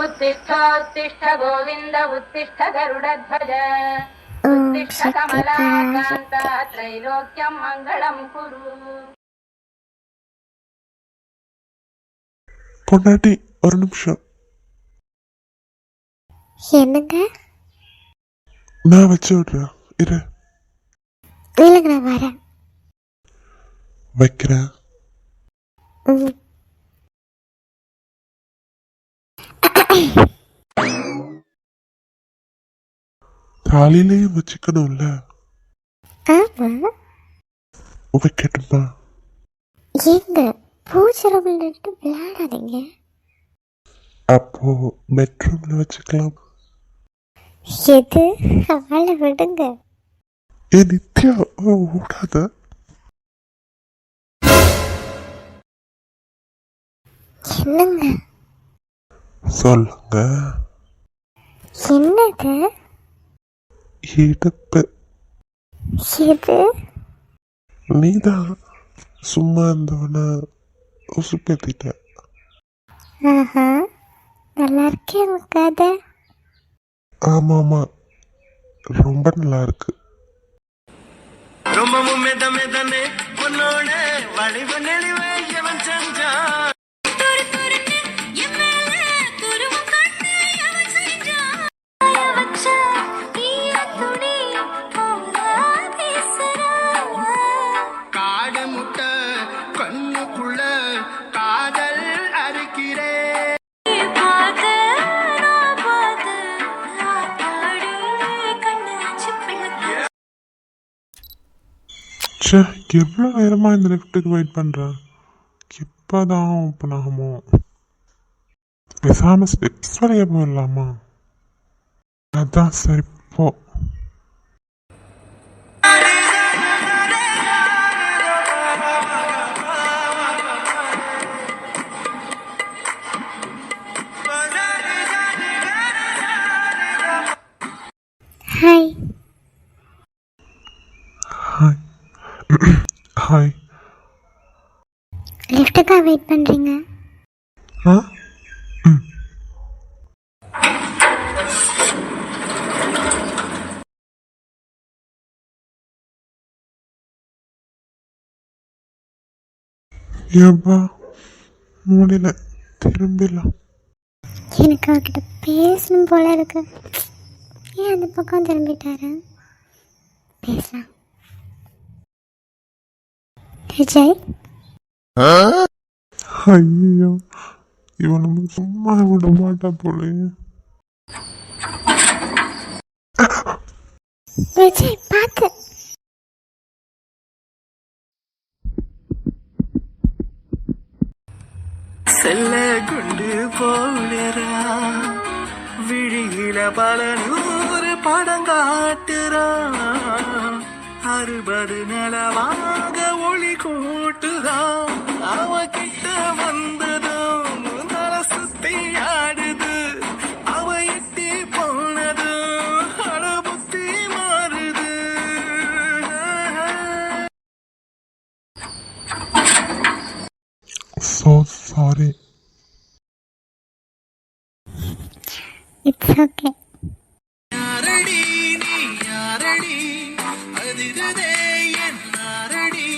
उत्तिष्ठोत्तिष्ठ गोविन्द उत्तिष्ठ गरुडध्वज उत्तिष्ठ कमलाकान्त त्रैलोक्यं मङ्गलं कुरु. பொண்டாட்டி ஒரு நிமிஷம். என்னங்க? நான் வச்சு விடுறேன் இரு. இல்லைங்க நான் வரேன். வைக்கிறேன். தாலிலையும் வச்சுக்கணும்ல. வைக்கட்டுமா? ஏங்க பூஜை ரூம்ல நின்று விளையாடாதீங்க. அப்போ பெட்ரூம்ல வச்சுக்கலாம். எது? ஆளை விடுங்க. ஏ நித்யா ஓடாத. என்னங்க? சொல்லுங்க. என்னது? இடுப்பு. எது? நீதான் சும்மா இருந்தவன உசுப்பேத்திட்ட. ஆஹா நல்லா இருக்கேன் கதை. ஆமாமா ரொம்ப நல்லா இருக்கு. ரொம்பவும் மெத மெதனே உன்னோட வளைவு நெளிவே எவன் செஞ்சா காடு முட்டை கண்ணுக்குள்ள காதல் அறுக்கிறே. எவ்வளோ நேரமா இந்த லிஃப்ட்டுக்கு வெயிட் பண்றேன். இப்போதான் ஓப்பன் ஆகுமோ? பேசாம ஸ்டெப்ஸ் வரைய போயிடலாமா? அதான் சரி போ. ஹாய். ஹாய். ஹாய். லிஃப்ட்டுக்கா வெயிட் பண்ணுறீங்க? ஆ ஏப்பா முடியல, திரும்பிடலாம். எனக்கு அவர்கிட்ட பேசணும் போல இருக்கு. ஏன் அந்த பக்கம் திரும்பிட்டாரு? பேசலாம். விஜய் ஐயோ இவன் நம்ம சும்மா விட மாட்டா போல. விஜய் பார்த்து. செல்ல கொண்டு போடுறா விழியில பல 100 படம் காட்டுறா. 60 நிலவாக ஒளி கூட்டுதா. அவகிட்ட வந்ததும் தலை சுத்தி ஆடுது. அவ எட்டி போனதும் அடபுத்தி மாறுது. So sorry. It's okay. யாரடி நீ யாரடி அதிரதே என் நாரடி.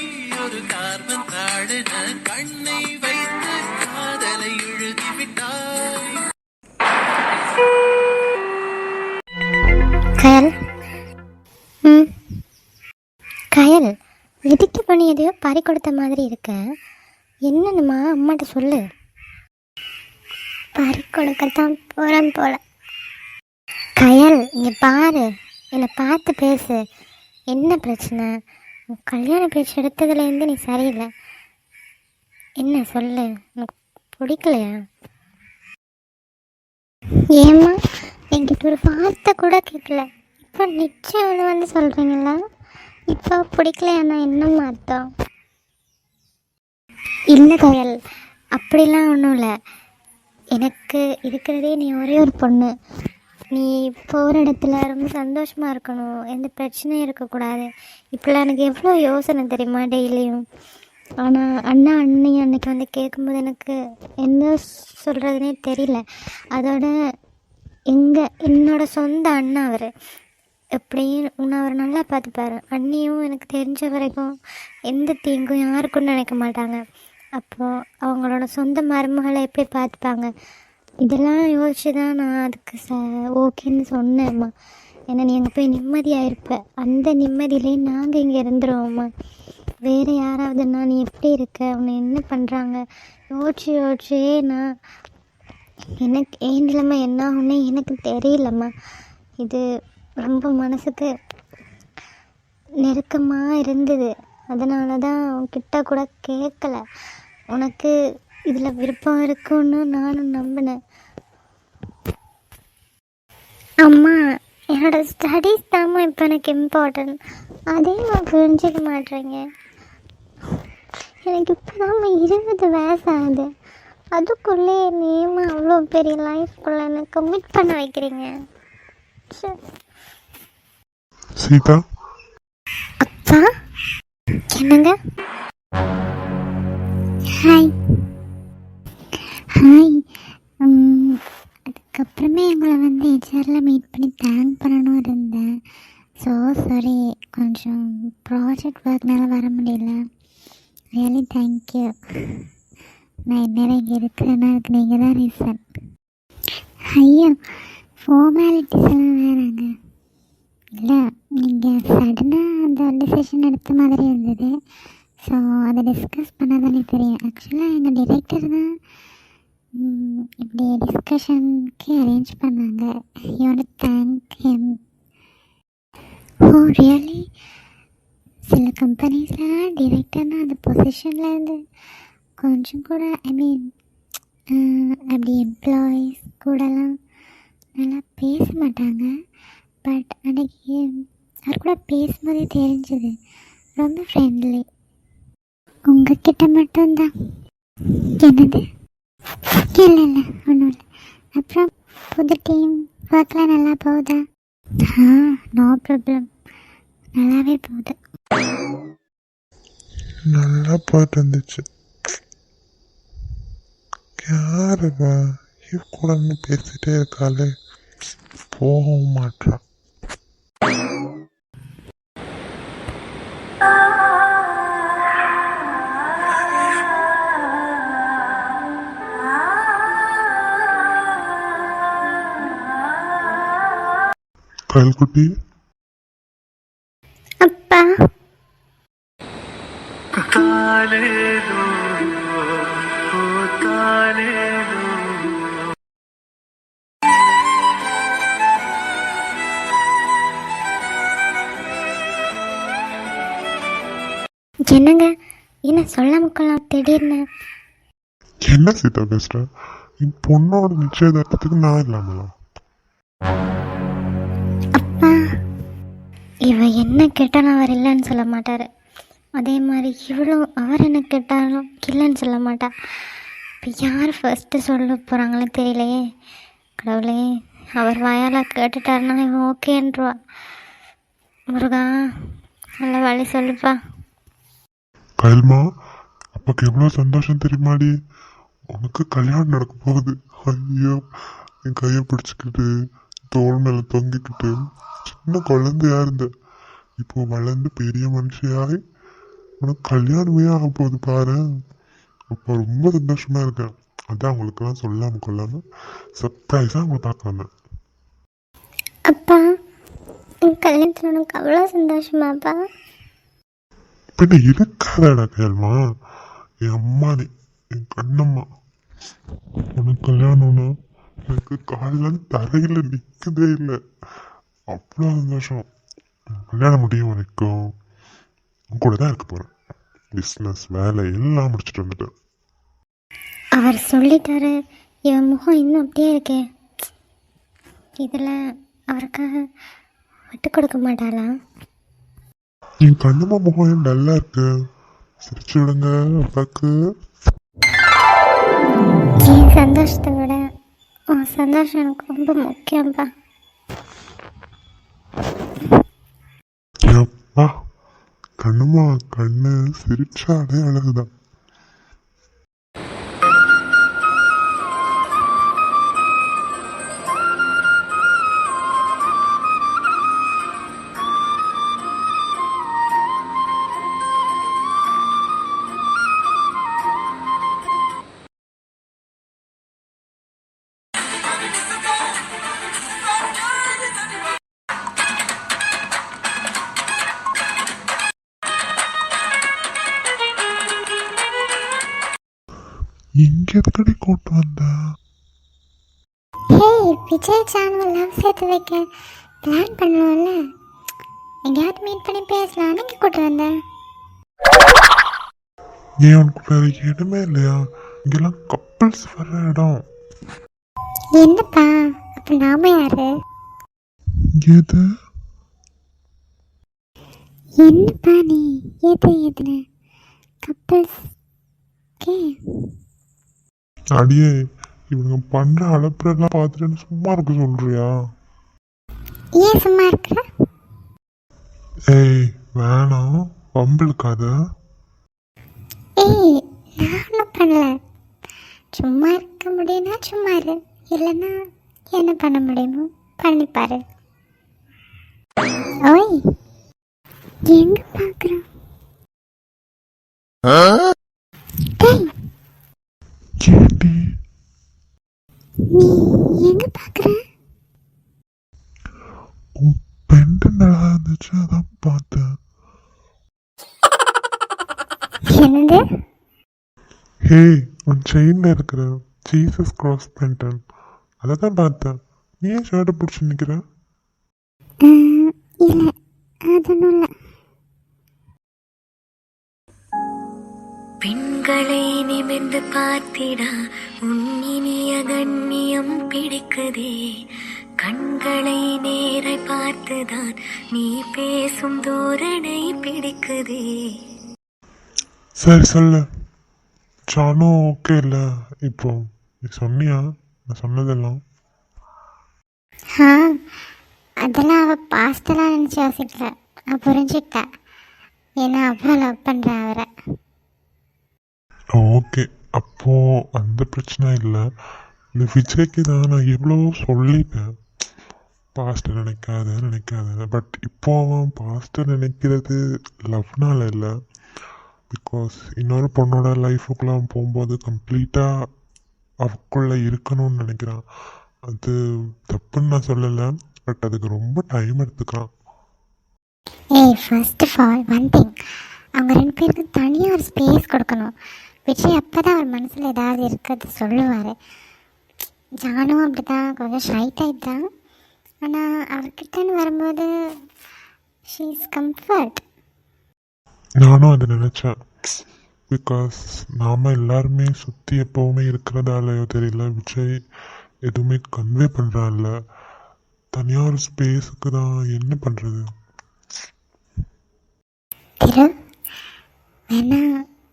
ஒரு கார்பன் தாழின கண்ணை வைத்து காதலை எழுதிவிட்டாய். கயல். கயல் எதுக்கு பண்ணி எதையோ பறி கொடுத்த மாதிரி இருக்க. என்னன்னுமா அம்மாட்ட சொல்லு. பறி கொடுக்கத்தான் போகிறேன் போல. கயல் இங்கே பாரு, என்னை பார்த்து பேசு. என்ன பிரச்சனை? கல்யாண பேச்சு எடுத்ததுலேருந்து நீ சரியில்லை. என்ன சொல்லு, உனக்கு பிடிக்கலையா? ஏம்மா என்கிட்ட ஒரு வார்த்தை கூட கேட்கல. இப்போ நிச்சயம் வந்து சொல்கிறீங்களா? இப்போ பிடிக்கலையாண்ணா என்னம்மா அர்த்தம்? இல்லை கயல், அப்படிலாம் ஒன்றும் இல்லை. எனக்கு இருக்கிறதே நீ ஒரே ஒரு பொண்ணு. நீ போகிற இடத்துல ரொம்ப சந்தோஷமாக இருக்கணும், எந்த பிரச்சனையும் இருக்கக்கூடாது. இப்போலாம் எனக்கு எவ்வளோ யோசனை தெரியுமா? டெய்லியும் ஆனால் அண்ணா அண்ணி அன்னைக்கு வந்து கேட்கும்போது எனக்கு என்ன சொல்கிறதுனே தெரியல. அதோட என்னோடய சொந்த அண்ணா அவர், எப்படியும் உன்னை அவர் நல்லா பார்த்துப்பாரு. அண்ணியும் எனக்கு தெரிஞ்ச வரைக்கும் எந்த தீங்கும் யாருக்கும் நினைக்க மாட்டாங்க. அப்போது அவங்களோட சொந்த மருமகளை எப்படி பார்த்துப்பாங்க? இதெல்லாம் யோசிச்சு தான் நான் அதுக்கு ஓகேன்னு சொன்னேம்மா. ஏன்னா நீ அங்கே போய் நிம்மதியாக இருப்ப, அந்த நிம்மதியிலே நாங்கள் இங்கே இருந்துருவோம்மா. வேறு யாராவதுன்னா நீ எப்படி இருக்க, உன்னை என்ன பண்ணுறாங்க யோசிச்சே நான் எனக்கு ஏன் நிலைமை என்ன ஆகுன்னு எனக்கு தெரியலம்மா. இது ரொம்ப மனசுக்கு நெருக்கமாக இருந்தது. அதனால தான் உன்கிட்ட கூட கேட்கல. உனக்கு இதில் விருப்பம் இருக்குன்னு நானும் நம்பினேன். அம்மா, என்னோடய ஸ்டடீஸ் தாம்மா இப்போ எனக்கு இம்பார்ட்டன்ட். அதே நான் புரிஞ்சிக்க மாட்டேறீங்க. எனக்கு இப்போ தான் 20 வயசு ஆகுது. அதுக்குள்ளே நேமா அவ்வளோ பெரிய லைஃப்குள்ளே என்னை கமிட் பண்ண வைக்கிறீங்க. சீதா, அப்பா என்னங்க? Hi hi. அதுக்கப்புறமே எங்களை வந்து ஹெச்ஆரில் மீட் பண்ணி தேங்க் பண்ணணும் இருந்தேன். ஸோ சாரி, கொஞ்சம் ப்ராஜெக்ட் ஒர்க்னால வர முடியல. Really thank you. நான் என்ன இங்கே இருக்கிறேன்னா அதுக்கு நீங்கள் தான் ரீசன். ஐயோ, ஃபார்மாலிட்டிஸ் எல்லாம் வேறாங்க. இல்லை, நீங்கள் சடனாக அந்த டிசிஷன் எடுத்த மாதிரி இருந்தது. ஸோ அதை டிஸ்கஸ் பண்ணால் தானே தெரியும். ஆக்சுவலாக எங்கள் டிரெக்டர் தான் இப்படி டிஸ்கஷனுக்கு அரேஞ்ச் பண்ணாங்க. You want to thank him. Oh really? சில கம்பெனிஸ்லாம் டிரெக்டர்னால் அந்த பொசிஷனில் இருந்து கொஞ்சம் கூட அப்படி எம்ப்ளாயீஸ் கூடலாம் நல்லா பேச மாட்டாங்க. பட் அன்றைக்கி அவர் கூட பேசும்போதே தெரிஞ்சது ரொம்ப ஃப்ரெண்ட்லி. உங்ககிட்ட மட்டும்தான். என்னது? இல்லை ஒன்றும் இல்லை. அப்புறம் புது டீம் ஒர்க்லாம் நல்லா போகுதா? நோ ப்ராப்ளம், நல்லாவே போகுது. நல்லா போயிட்டு இருந்துச்சு. யாருவா கூட பேசிட்டே இருக்காளே, போகவும் மாட்டா. கல்குட்டி, அப்பா என்னங்க, என்ன சொல்லாம கொள்ளாம திடீர்னு? என்ன சீதா பேசுற? என் பொண்ணோட நிச்சயதார்த்தத்துக்கு நான் இல்லாமலாம்? அப்பா, இவ என்ன கேட்டாலும் அவர் இல்லைன்னு சொல்ல மாட்டார். அதே மாதிரி இவளும் அவர் என்ன கேட்டாலும் இல்லைன்னு சொல்ல மாட்டா. இப்போ யார் ஃபஸ்ட்டு சொல்ல போகிறாங்களே தெரியலையே. கடவுளே, அவர் வாயால் கேட்டுட்டாருன்னா இவன் ஓகேன்றவா. முருகா, நல்ல வழி சொல்லுப்பா. கல்மா, அப்பாக்கு எவ்வளோ சந்தோஷம் தெரியுமாடி? உனக்கு கல்யாணம் நடக்க போகுது. ஐயோ, என் கையை பிடிச்சிக்கிட்டு தோல் மேலே தொங்கிக்கிட்டு சின்ன குழந்தையா இருந்த, இப்போ வளர்ந்து பெரிய மனுஷியாய் உனக்கு கல்யாணமே ஆக போகுது பாரு. அப்போ ரொம்ப சந்தோஷமா இருக்கேன். அதான் அவங்களுக்கெல்லாம் சொல்லாம கொள்ளாம சர்ப்ரைஸாக அவங்க பார்க்கலாங்க. அப்பா, என் கல்யாணத்தில் உனக்கு அவ்வளோ சந்தோஷமாப்பா? பின்ன இருக்காதடா கேள்மா, என் அம்மா நீ, என் கண்ணம்மா. உனக்கு கல்யாணம்னா எனக்கு காலில் தரையில் நிற்கதே இல்லை. அவ்வளோ சந்தோஷம். கல்யாணம் முடியும் வரைக்கும் உன் கூட தான் இருக்க போகிறேன். பிஸ்னஸ் வேலை எல்லாம் முடிச்சுட்டு வந்துட்டேன். அவர் சொல்லிட்டாரு, என் முகம் இன்னும் அப்படியே இருக்கே. இதில் அவருக்காக விட்டு கொடுக்க மாட்டாளா? என் கண்ணம்மா முகம் ஏன் நல்லா இருக்கு? சிரிச்சு விடுங்க அப்பாக்கு. என் சந்தோஷத்தை விட உன் சந்தோஷம் எனக்கு ரொம்ப முக்கியம்ப்பா. அப்பா, கண்ணுமா கண்ணு சிரிச்சாலே அழகுதான். இங்க எதுக்கடி கூட்டு வந்த? ஹே, விஜய் சேனல் லவ் சேர்த்து வைக்க பிளான் பண்ணுவோம்ல, எங்கேயாவது மீட் பண்ணி பேசலாம், நீங்கள் கூட்டு வந்தேன். ஏன் உனக்கு வேற இடமே இல்லையா? இங்கெல்லாம் கப்பல்ஸ் வர இடம். என்னப்பா, அப்போ நாம யாரு? எது? என்னப்பா நீ எதுன்னு கப்பல்ஸ்? ஓகே, அடியே, இவங்க பண்ற அலப்புறெல்லாம் பார்த்துட்டு சும்மா இருக்க சொல்றியா? ஏன் சும்மா இருக்கிற? ஏய் வேணாம், வம்பிழுக்காத. ஏய், நானும் பண்ணல. சும்மா இருக்க முடியும்னா சும்மா இரு, இல்லைன்னா என்ன பண்ண முடியுமோ பண்ணிப்பாரு. ஓய், எங்க பார்க்குறோம்? டேய், கேட்டி, நீ எங்க பார்க்குற? உன் பெண்டு நல்லா இருந்துச்சு, அதான் பார்த்தேன். என்னது? ஹே, உன் செயின்ல இருக்கிற ஜீசஸ் கிராஸ் பென்டன், அதை தான் பார்த்தேன். நீ ஏன் ஷர்ட்டை பிடிச்சி நிற்கிற? இல்லை, அதொன்றும் இல்லை. பெண்களை நிமிர்ந்து பார்த்திடா உன்னினிய கண்ணியம் பிடிக்குதே, கண்களை நேரை பார்த்துதான் நீ பேசும் தோரணை பிடிக்குதே. சரி சொல்லு, ஜானும் ஓகே இல்லை? இப்போ நீ சொன்னியா நான் சொன்னதெல்லாம்? ஆ, அதெல்லாம் அவள் பாஸ்டெல்லாம் நினச்சி யோசிக்கல, நான் புரிஞ்சுக்கிட்டா. ஏன்னா அவ்வளோ லவ் பண்ணுறேன் அவரை. ஓகே, அப்போ அந்த பிரச்சனை இல்லை. இந்த விஜய்க்கு தான் நான் எவ்வளவோ சொல்லிட்டேன், பாஸ்ட்டை நினைக்காத. பட் இப்போ அவன் பாஸ்ட்டை நினைக்கிறது லவ்னால இல்லை, பிகாஸ் இன்னொரு பொண்ணோட லைஃபுக்குள்ளே அவன் போகும்போது கம்ப்ளீட்டாக அவக்குள்ளே இருக்கணும்னு நினைக்கிறான். அது தப்புன்னு நான் சொல்லலை, பட் அதுக்கு ரொம்ப டைம் எடுத்துக்கிறான். ஏய், first of all one thing, அவங்க ரெண்டு பேருக்கு தனியாக ஒரு ஸ்பேஸ் கொடுக்கணும். விஜய் அப்போ தான் அவர் மனசில் ஏதாவது இருக்கிறது சொல்லுவார். ஜானும் அப்படி தான், கொஞ்சம் ஷை டைப் தான். ஆனால் அவர்கிட்டன்னு வரும்போது ஷீ இஸ் கம்ஃபர்ட். நானும் அதை நினச்சேன், பிகாஸ் நாம் எல்லாருமே சுற்றி எப்போவுமே இருக்கிறதாலையோ தெரியல, விஜய் எதுவுமே கன்வே பண்ணுறான்ல. தனியாக ஒரு ஸ்பேஸுக்கு தான் என்ன பண்ணுறது? திரு, வேணா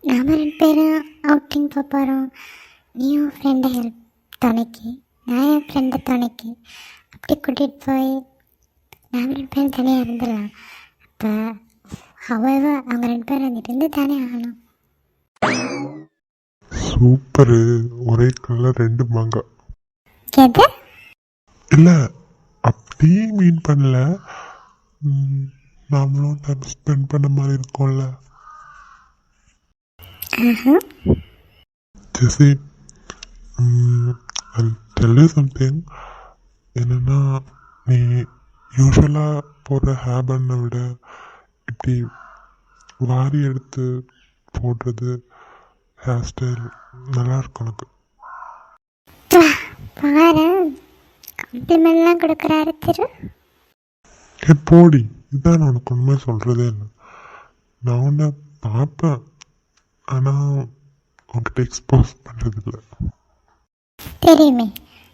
நாம் ரெண்டு பேரும் அவுட்டிங் போக போகிறோம். நீயும் ஃப்ரெண்டை ஹெல்ப் துணைக்கி, நான் என் ஃப்ரெண்டை துணைக்கி, அப்படி கூட்டிகிட்டு போய் நாம் ரெண்டு பேரும் தனியாக இருந்துடலாம். அப்போ ஹவெவர் அவங்க ரெண்டு பேரும் இருந்து தானே ஆகணும். சூப்பரு, ஒரே கலர் ரெண்டு மாங்காய். எது? இல்லை, அப்படி மீன் பண்ணல, நாமளும் டைம் ஸ்பெண்ட் பண்ண மாதிரி இருக்கும்ல. ஜெசி, I'll tell you something. என்னென்னா, நீ யூஸ்வலாக போடுற ஹேர் பண்ணை விட இப்படி வாரி எடுத்து போடுறது ஹேர் ஸ்டைல் நல்லாயிருக்கும் எனக்கு. பாரு, காம்ப்ளிமெண்ட்லாம் கொடுக்குறாரு திரு. போடி, இதுதான் உனக்கு உண்மை சொல்கிறதே இல்லை. நான் உன்னை பார்ப்பேன், ஆனால் உன்கிட்ட எக்ஸ்போஸ் பண்ணுறதில்ல. தெரியுமே,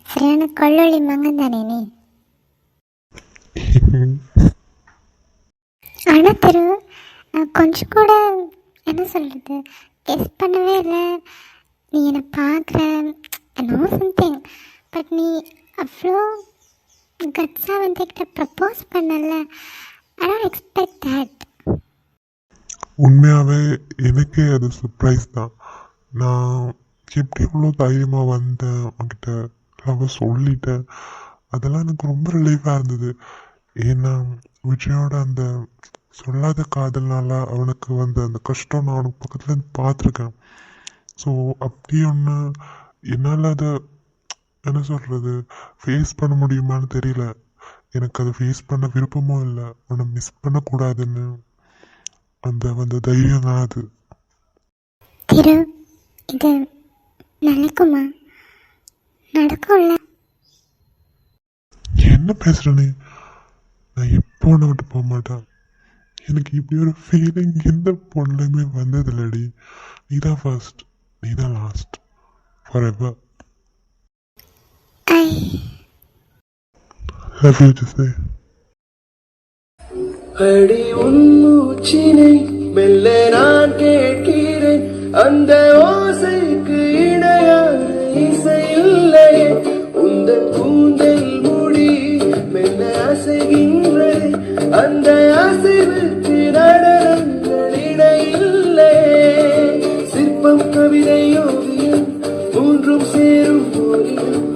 சரியான கொள்ளொளி மங்கன் தானே நீ. ஆனால் திரு, நான் கொஞ்சம் கூட என்ன சொல்கிறது கெஸ் பண்ணவே இல்லை. நீ என்னை பார்க்குற நோ சம்திங், பட் நீ அவ்வளோ கட்ஸாக வந்துக்கிட்ட ப்ரப்போஸ் பண்ணல. I don't expect that. உண்மையாகவே எனக்கே அது சர்ப்ரைஸ் தான். நான் எப்படி இவ்வளோ தைரியமாக வந்தேன் அவன்கிட்ட லவ் சொல்லிட்டேன். அதெல்லாம் எனக்கு ரொம்ப ரிலீஃபாக இருந்தது. ஏன்னா விஜயோட அந்த சொல்லாத காதல்னால அவனுக்கு வந்த அந்த கஷ்டம் நான் அவனுக்கு பக்கத்துல இருந்து பார்த்துருக்கேன். ஸோ அப்படி ஒன்று என்னால் அதை என்ன சொல்கிறது ஃபேஸ் பண்ண முடியுமான்னு தெரியல. எனக்கு அதை ஃபேஸ் பண்ண விருப்பமும் இல்லை. உன்னை மிஸ் பண்ணக்கூடாதுன்னு அந்த தைரியம் தான் அது. திரு, இது நடக்குமா? நடக்கும்ல? என்ன பேசுகிற நீ? நான் எப்போ உன்னை விட்டு போக மாட்டேன். எனக்கு இப்படி ஒரு ஃபீலிங் எந்த பொண்ணுலையுமே வந்ததில்லடி. நீ தான் ஃபர்ஸ்ட், நீ தான் last, forever. I love you ஜிசே. அடி உன் மூச்சினை மெல்ல நான் கேட்கிறேன், அந்த ஓசைக்கு இணையான இசை இல்லையே. உந்தன் கூந்தல் முடி மெல்ல அசைகின்றது, அந்த அசைவுக்கு நடனங்கள் இணையில்லையே. சிற்பம் கவிதை ஓவியம் மூன்றும் சேரும் ஓரியம்,